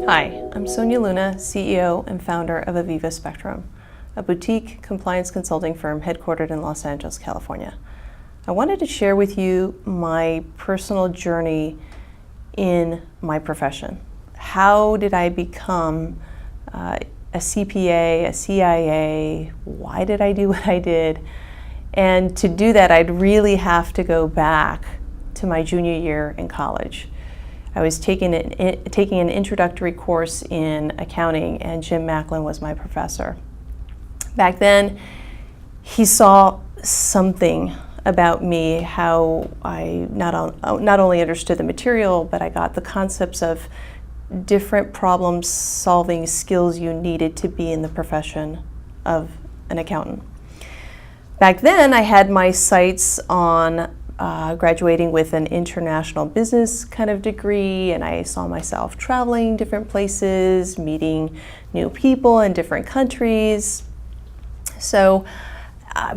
Hi, I'm Sonia Luna, CEO and founder of AVIVA Spectrum, a boutique compliance consulting firm headquartered in Los Angeles, California. I wanted to share with you my personal journey in my profession. How did I become a CPA, a CIA? Why did I do what I did? And to do that, I'd really have to go back to my junior year in college. I was taking an introductory course in accounting, and Jim Macklin was my professor. Back then, he saw something about me, how I not only understood the material, but I got the concepts of different problem-solving skills you needed to be in the profession of an accountant. Back then, I had my sights on graduating with an international business kind of degree, and I saw myself traveling different places, meeting new people in different countries. So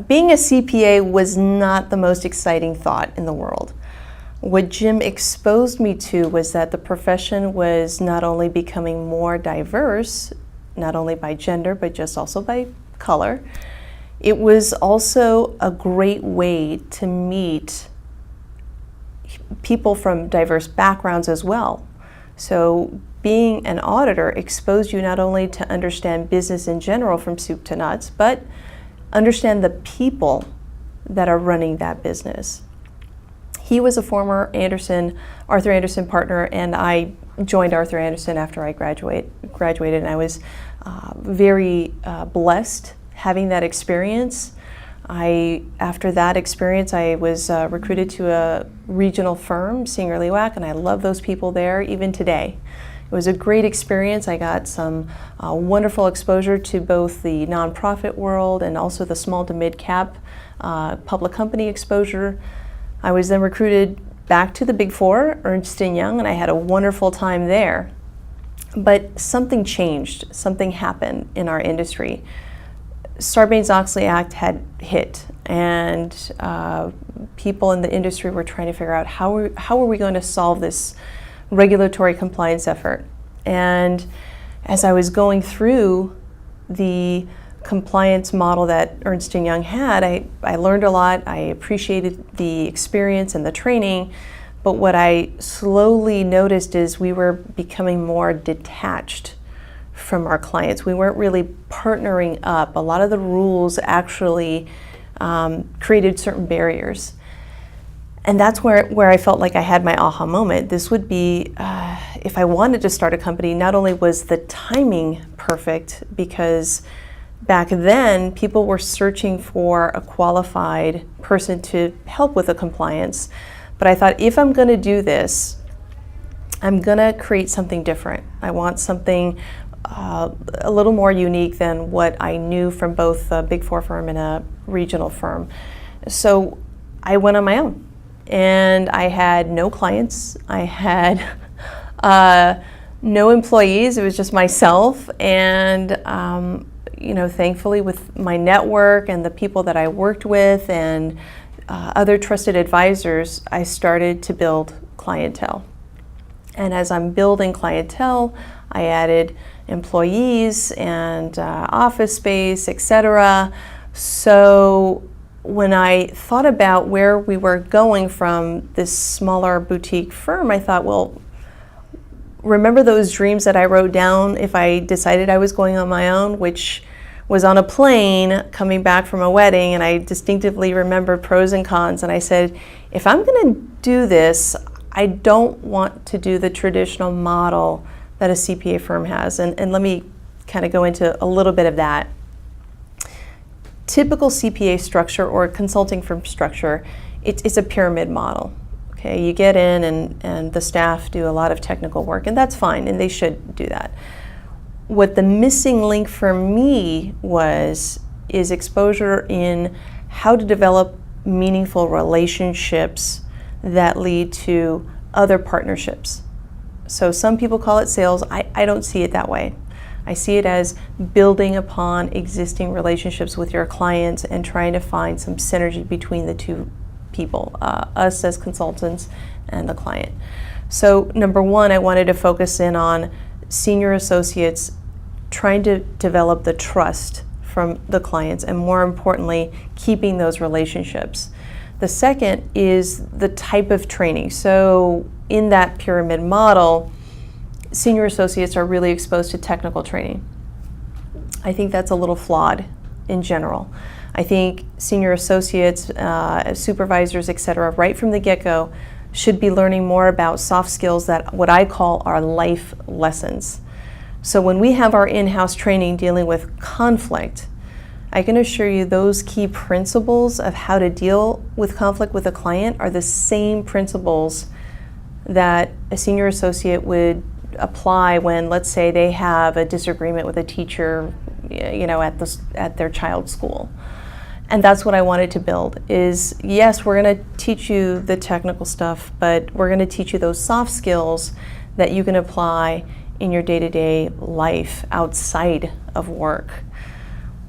being a CPA was not the most exciting thought in the world. What Jim exposed me to was that the profession was not only becoming more diverse, not only by gender, but just also by color. It was also a great way to meet people from diverse backgrounds as well. So being an auditor exposed you not only to understand business in general from soup to nuts, but understand the people that are running that business. He was a former Arthur Andersen partner, and I joined Arthur Andersen after I graduated, and I was very blessed having that experience. After that experience, I was recruited to a regional firm, Singer Lewack, and I love those people there even today. It was a great experience. I got some wonderful exposure to both the nonprofit world and also the small to mid-cap public company exposure. I was then recruited back to the Big Four, Ernst & Young, and I had a wonderful time there. But something changed, something happened in our industry. Sarbanes-Oxley Act had hit, and people in the industry were trying to figure out how are we going to solve this regulatory compliance effort. And as I was going through the compliance model that Ernst & Young had, I learned a lot. I appreciated the experience and the training, but what I slowly noticed is we were becoming more detached from our clients. We weren't really partnering up. A lot of the rules actually created certain barriers. And that's where I felt like I had my aha moment. This would be, if I wanted to start a company, not only was the timing perfect, because back then people were searching for a qualified person to help with the compliance, but I thought if I'm going to do this, I'm going to create something different. I want something a little more unique than what I knew from both a Big Four firm and a regional firm. So I went on my own, and I had no clients. I had no employees. It was just myself, and thankfully with my network and the people that I worked with and other trusted advisors, I started to build clientele. And as I'm building clientele, I added employees and office space, etc. So when I thought about where we were going from this smaller boutique firm, I thought, well, remember those dreams that I wrote down if I decided I was going on my own, which was on a plane coming back from a wedding, and I distinctively remembered pros and cons, and I said, if I'm going to do this, I don't want to do the traditional model that a CPA firm has. And let me kind of go into a little bit of that. Typical CPA structure or consulting firm structure, it's a pyramid model. Okay, you get in and the staff do a lot of technical work, and that's fine, and they should do that. What the missing link for me is exposure in how to develop meaningful relationships that lead to other partnerships. So some people call it sales. I don't see it that way. I see it as building upon existing relationships with your clients and trying to find some synergy between the two people, us as consultants and the client. So number one, I wanted to focus in on senior associates trying to develop the trust from the clients, and more importantly, keeping those relationships. The second is the type of training. So in that pyramid model, senior associates are really exposed to technical training. I think that's a little flawed in general. I think senior associates, supervisors, etc., right from the get-go, should be learning more about soft skills, that what I call are life lessons. So when we have our in-house training dealing with conflict, I can assure you those key principles of how to deal with conflict with a client are the same principles that a senior associate would apply when, let's say, they have a disagreement with a teacher, at their child's school. And that's what I wanted to build is, yes, we're going to teach you the technical stuff, but we're going to teach you those soft skills that you can apply in your day-to-day life outside of work.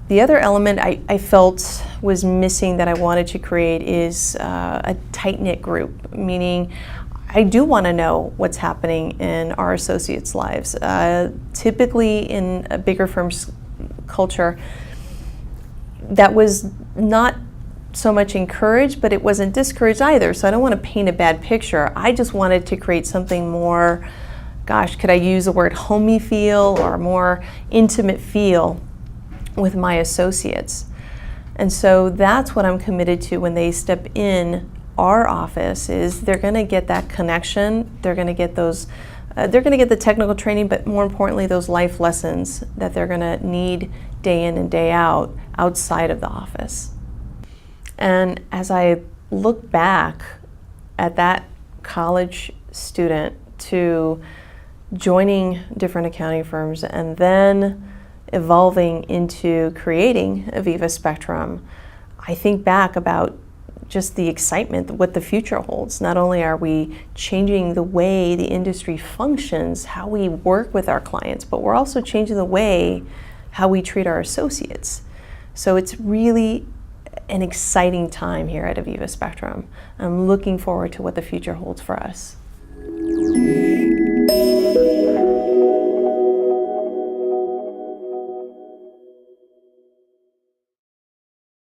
The other element I felt was missing that I wanted to create is a tight-knit group, meaning I do want to know what's happening in our associates' lives. Typically in a bigger firm's culture, that was not so much encouraged, but it wasn't discouraged either. So I don't want to paint a bad picture. I just wanted to create something more, gosh, could I use the word homey feel or more intimate feel with my associates. And so that's what I'm committed to when they step in our office, is they're going to get that connection. They're going to get those, they're going to get the technical training, but more importantly, those life lessons that they're going to need day in and day out outside of the office. And as I look back at that college student to joining different accounting firms and then evolving into creating AVIVA Spectrum, I think back about just the excitement, what the future holds. Not only are we changing the way the industry functions, how we work with our clients, but we're also changing the way how we treat our associates. So it's really an exciting time here at AVIVA Spectrum. I'm looking forward to what the future holds for us.